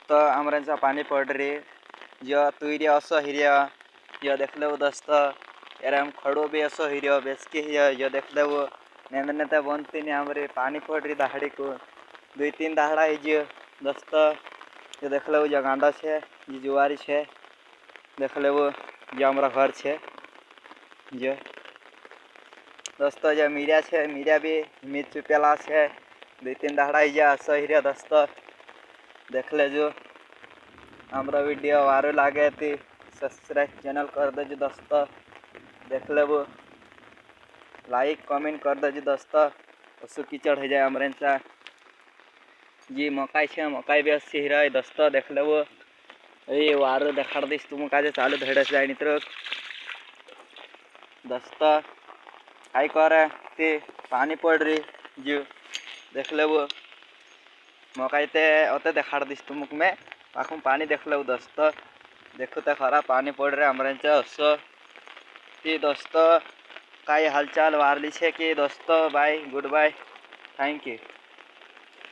दोस्त आमरांचा पाणी पड रे जो तुरी असो हिरिया जो देखले दोस्त यार हम खड़ो भी असो हिरियो बेसके हिरियो जो देखले वो नेता नेता बनते नहीं आमरे पानी पड़ रही दहाड़ी को 2-3 दहाड़ा ही दोस्त जो देखले वो जो गांडा छे जो जुआरी छे देखले वो जो हमारा घर छे जो दोस्तों जो मीडिया छे मीडिया भी मीट चुपेला छे 2-3 दहाड़ा ही असो हिरियो दोस्त देखले जो हमारा वीडियो वारो लागे थी सब्सक्राइब चैनल कर दो दोस्त देखले वो लाइक कमेंट कर दो दोस्त पशु कीचड़ हो जाए अमरेंचा जी मकाई छे मकाई भी अच्छी ही रही दोस्त देखले वो ये वारो देखाड़ दीश तुम काजे चालू धड़े जाए नित्र दोस्त आई करे ते पानी पड़ रही जो देखले वो मकाई ते अते देखाड़ दीश तुमक में पाखुं पानी देखले वो दोस्त देखो तो खरा पानी पड़ रहा अमरेंचा असो कि दोस्त काई हालचाल वारली छे कि दोस्तों bye good bye thank you.